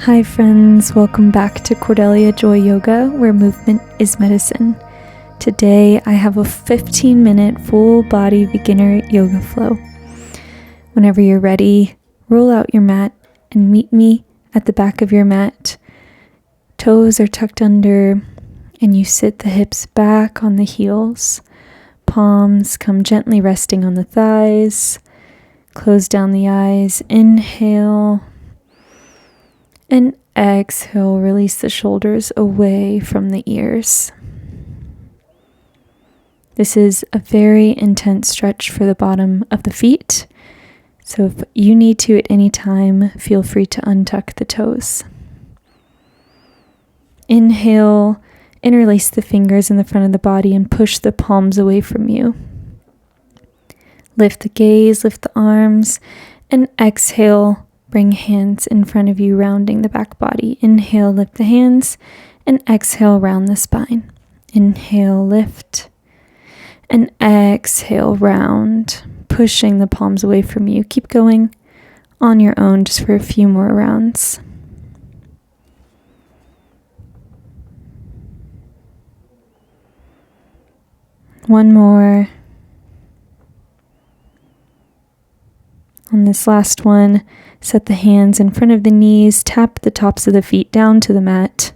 Hi friends, welcome back to Cordelia Joy Yoga, where movement is medicine. Today I have a 15-minute full body beginner yoga flow. Whenever you're ready, roll out your mat and meet me at the back of your mat. Toes are tucked under and you sit the hips back on the heels. Palms come gently resting on the thighs. Close down the eyes. Inhale. And exhale, release the shoulders away from the ears. This is a very intense stretch for the bottom of the feet. So if you need to at any time, feel free to untuck the toes. Inhale, interlace the fingers in the front of the body and push the palms away from you. Lift the gaze, lift the arms, and exhale. Bring hands in front of you, rounding the back body. Inhale, lift the hands, and exhale, round the spine. Inhale, lift, and exhale, round, pushing the palms away from you. Keep going on your own just for a few more rounds. One more. On this last one, set the hands in front of the knees, tap the tops of the feet down to the mat.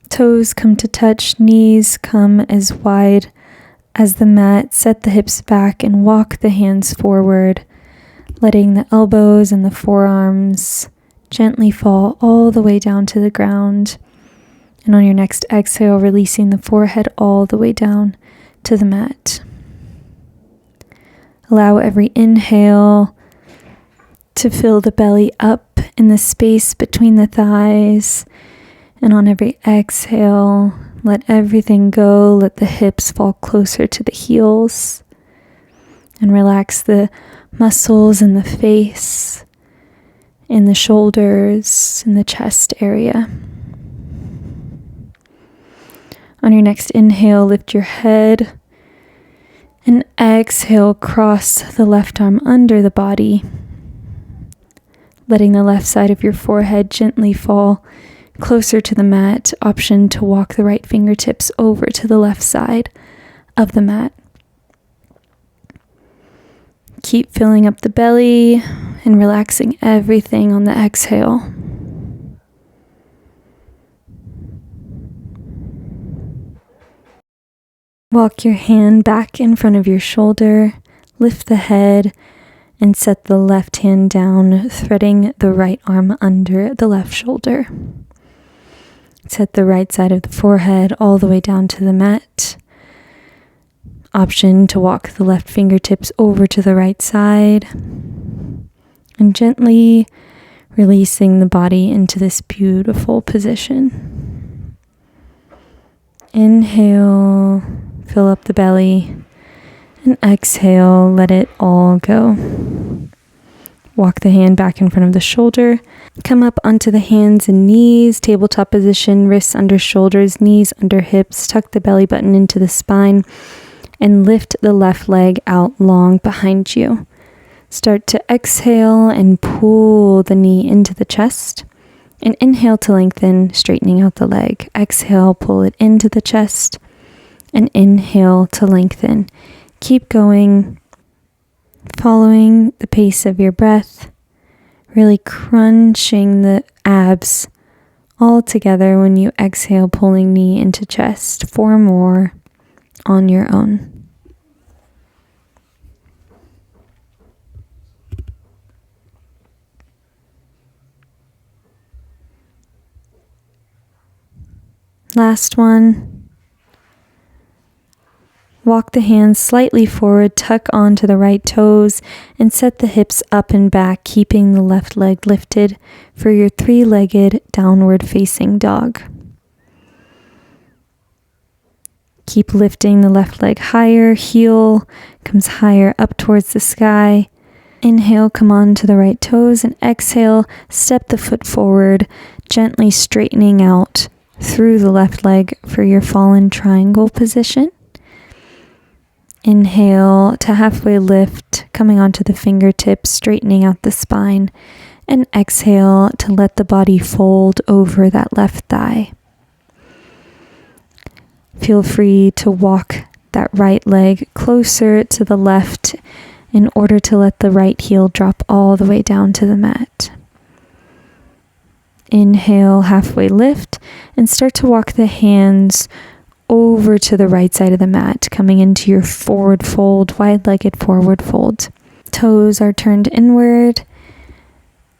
Toes come to touch, knees come as wide as the mat. Set the hips back and walk the hands forward, letting the elbows and the forearms gently fall all the way down to the ground. And on your next exhale, releasing the forehead all the way down to the mat. Allow every inhale to fill the belly up in the space between the thighs. And on every exhale, let everything go. Let the hips fall closer to the heels. And relax the muscles in the face, in the shoulders, in the chest area. On your next inhale, lift your head. And exhale, cross the left arm under the body, letting the left side of your forehead gently fall closer to the mat. Option to walk the right fingertips over to the left side of the mat. Keep filling up the belly and relaxing everything on the exhale. Walk your hand back in front of your shoulder, lift the head, and set the left hand down, threading the right arm under the left shoulder. Set the right side of the forehead all the way down to the mat. Option to walk the left fingertips over to the right side. And gently releasing the body into this beautiful position. Inhale, fill up the belly. And exhale, let it all go. Walk the hand back in front of the shoulder. Come up onto the hands and knees, tabletop position, wrists under shoulders, knees under hips. Tuck the belly button into the spine and lift the left leg out long behind you. Start to exhale and pull the knee into the chest. And inhale to lengthen, straightening out the leg. Exhale, pull it into the chest. And inhale to lengthen. Keep going, following the pace of your breath, really crunching the abs all together when you exhale, pulling knee into chest. 4 more on your own. Last one. Walk the hands slightly forward, tuck onto the right toes, and set the hips up and back, keeping the left leg lifted for your 3-legged downward facing dog. Keep lifting the left leg higher, heel comes higher up towards the sky. Inhale, come on to the right toes, and exhale, step the foot forward, gently straightening out through the left leg for your fallen triangle position. Inhale to halfway lift, coming onto the fingertips, straightening out the spine. And exhale to let the body fold over that left thigh. Feel free to walk that right leg closer to the left in order to let the right heel drop all the way down to the mat. Inhale, halfway lift, and start to walk the hands over to the right side of the mat, coming into your forward fold, wide-legged forward fold. Toes are turned inward,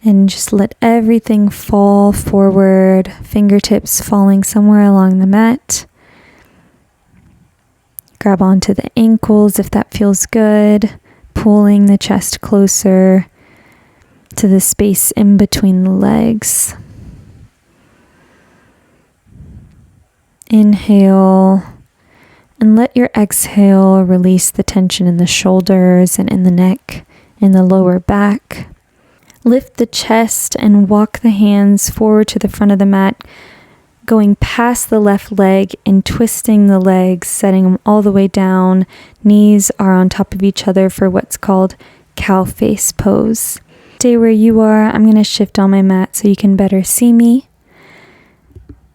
and just let everything fall forward, fingertips falling somewhere along the mat. Grab onto the ankles if that feels good, pulling the chest closer to the space in between the legs. Inhale, and let your exhale release the tension in the shoulders and in the neck, in the lower back. Lift the chest and walk the hands forward to the front of the mat, going past the left leg and twisting the legs, setting them all the way down. Knees are on top of each other for what's called cow face pose. Stay where you are. I'm going to shift on my mat so you can better see me.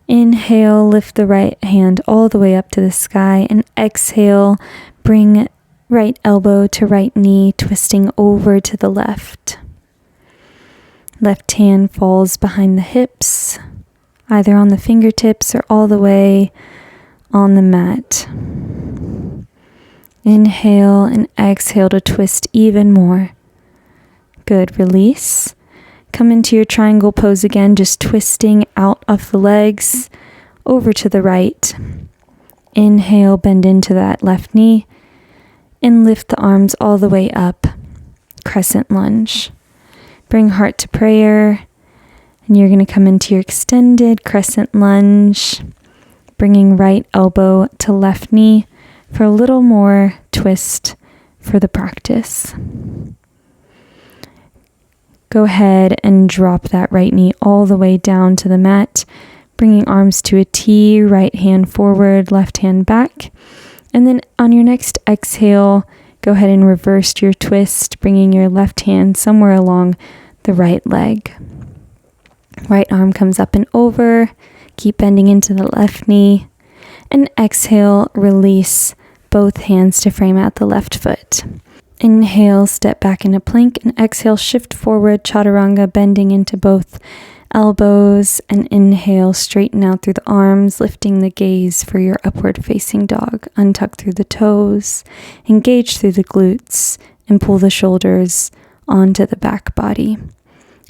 Inhale, lift the right hand all the way up to the sky, and exhale, bring right elbow to right knee, twisting over to the left. Left hand falls behind the hips, either on the fingertips or all the way on the mat. Inhale and exhale to twist even more. Good, release. Come into your triangle pose again, just twisting out of the legs over to the right. Inhale, bend into that left knee and lift the arms all the way up. Crescent lunge. Bring heart to prayer, and you're going to come into your extended crescent lunge, bringing right elbow to left knee for a little more twist for the practice. Go ahead and drop that right knee all the way down to the mat, bringing arms to a T, right hand forward, left hand back. And then on your next exhale, go ahead and reverse your twist, bringing your left hand somewhere along the right leg. Right arm comes up and over. Keep bending into the left knee. And exhale, release both hands to frame out the left foot. Inhale, step back into plank, and exhale, shift forward, chaturanga, bending into both elbows, and inhale, straighten out through the arms, lifting the gaze for your upward facing dog. Untuck through the toes, engage through the glutes, and pull the shoulders onto the back body.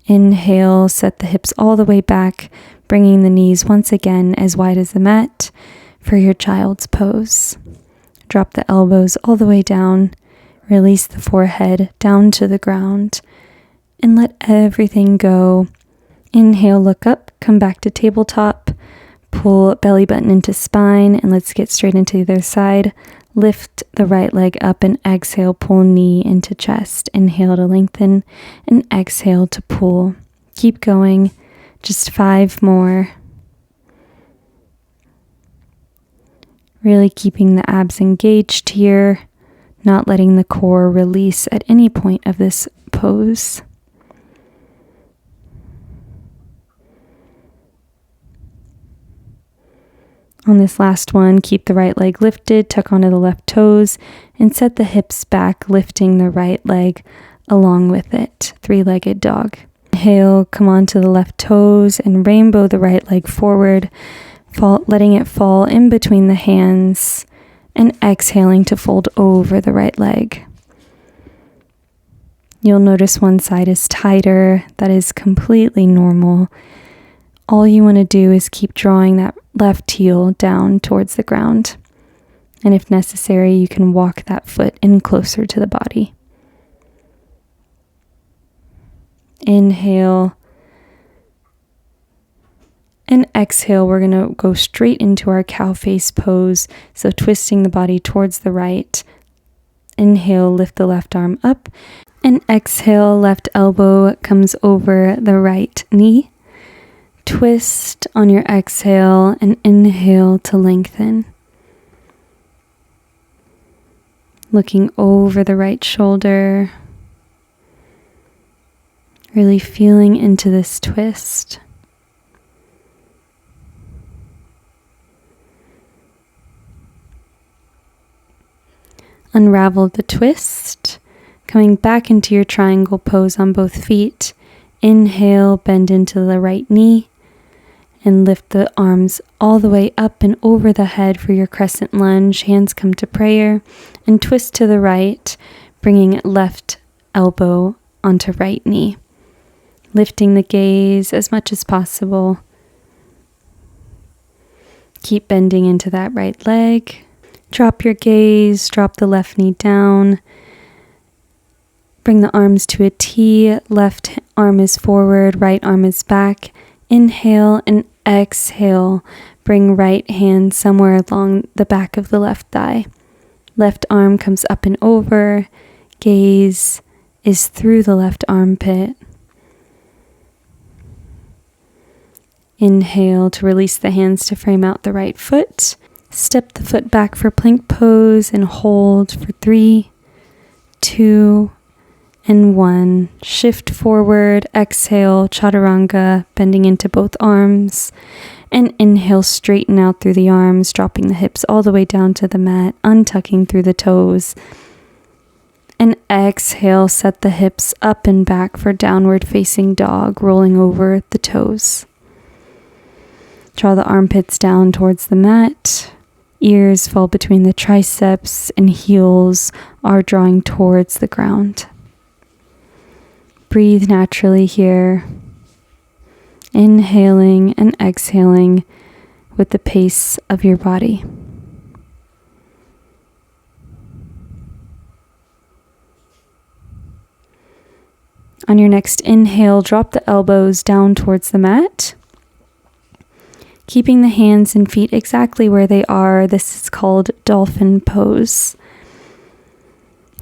Inhale, set the hips all the way back, bringing the knees once again as wide as the mat for your child's pose. Drop the elbows all the way down. Release the forehead down to the ground and let everything go. Inhale, look up, come back to tabletop, pull belly button into spine, and let's get straight into the other side. Lift the right leg up and exhale, pull knee into chest. Inhale to lengthen and exhale to pull. Keep going, just 5 more. Really keeping the abs engaged here. Not letting the core release at any point of this pose. On this last one, keep the right leg lifted, tuck onto the left toes, and set the hips back, lifting the right leg along with it. 3-legged dog. Inhale, come onto the left toes and rainbow the right leg forward, letting it fall in between the hands. And exhaling to fold over the right leg. You'll notice one side is tighter. That is completely normal. All you want to do is keep drawing that left heel down towards the ground. And if necessary, you can walk that foot in closer to the body. Inhale. And exhale, we're going to go straight into our cow face pose. So twisting the body towards the right. Inhale, lift the left arm up. And exhale, left elbow comes over the right knee. Twist on your exhale and inhale to lengthen. Looking over the right shoulder. Really feeling into this twist. Unravel the twist, coming back into your triangle pose on both feet. Inhale, bend into the right knee, and lift the arms all the way up and over the head for your crescent lunge. Hands come to prayer, and twist to the right, bringing left elbow onto right knee. Lifting the gaze as much as possible. Keep bending into that right leg. Drop your gaze, drop the left knee down. Bring the arms to a T. Left arm is forward, right arm is back. Inhale and exhale. Bring right hand somewhere along the back of the left thigh. Left arm comes up and over. Gaze is through the left armpit. Inhale to release the hands to frame out the right foot. Step the foot back for plank pose and hold for 3, 2, and 1. Shift forward, exhale, chaturanga, bending into both arms. And inhale, straighten out through the arms, dropping the hips all the way down to the mat, untucking through the toes. And exhale, set the hips up and back for downward facing dog, rolling over the toes. Draw the armpits down towards the mat. Ears fall between the triceps and heels are drawing towards the ground. Breathe naturally here. Inhaling and exhaling with the pace of your body. On your next inhale, drop the elbows down towards the mat. Keeping the hands and feet exactly where they are. This is called dolphin pose.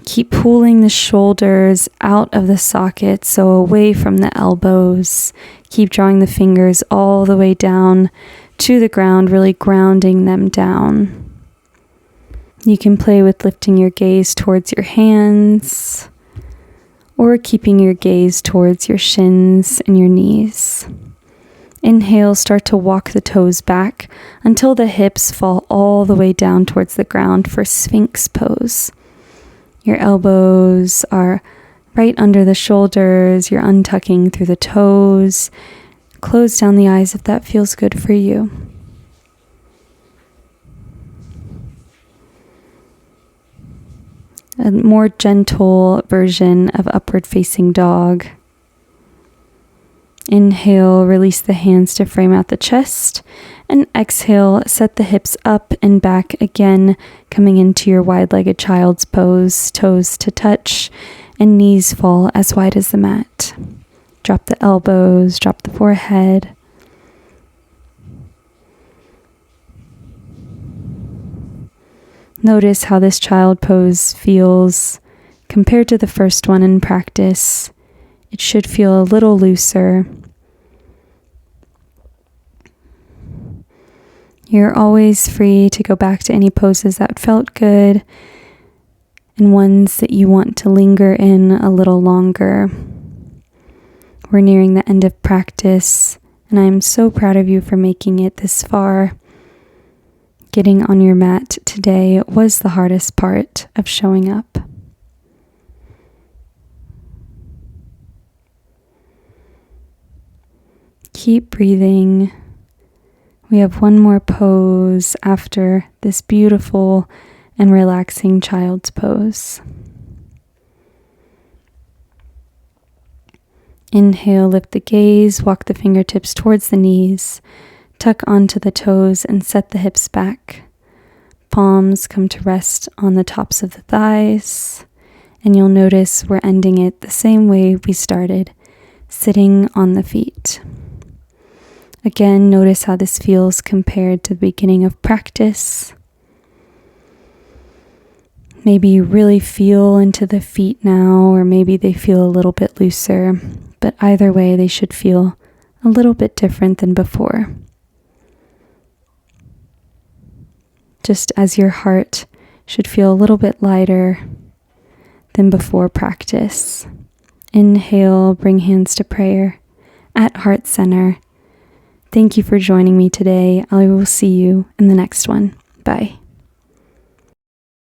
Keep pulling the shoulders out of the socket, so away from the elbows. Keep drawing the fingers all the way down to the ground, really grounding them down. You can play with lifting your gaze towards your hands or keeping your gaze towards your shins and your knees. Inhale, start to walk the toes back until the hips fall all the way down towards the ground for Sphinx pose. Your elbows are right under the shoulders. You're untucking through the toes. Close down the eyes if that feels good for you. A more gentle version of upward facing dog. Inhale, release the hands to frame out the chest. And exhale, set the hips up and back again, coming into your wide-legged child's pose. Toes to touch and knees fall as wide as the mat. Drop the elbows, drop the forehead. Notice how this child pose feels compared to the first one in practice. It should feel a little looser. You're always free to go back to any poses that felt good and ones that you want to linger in a little longer. We're nearing the end of practice, and I'm so proud of you for making it this far. Getting on your mat today was the hardest part of showing up. Keep breathing. We have one more pose after this beautiful and relaxing child's pose. Inhale, lift the gaze, walk the fingertips towards the knees, tuck onto the toes and set the hips back. Palms come to rest on the tops of the thighs, and you'll notice we're ending it the same way we started, sitting on the feet. Again, notice how this feels compared to the beginning of practice. Maybe you really feel into the feet now, or maybe they feel a little bit looser, but either way, they should feel a little bit different than before. Just as your heart should feel a little bit lighter than before practice. Inhale, bring hands to prayer at heart center. Thank you for joining me today. I will see you in the next one. Bye.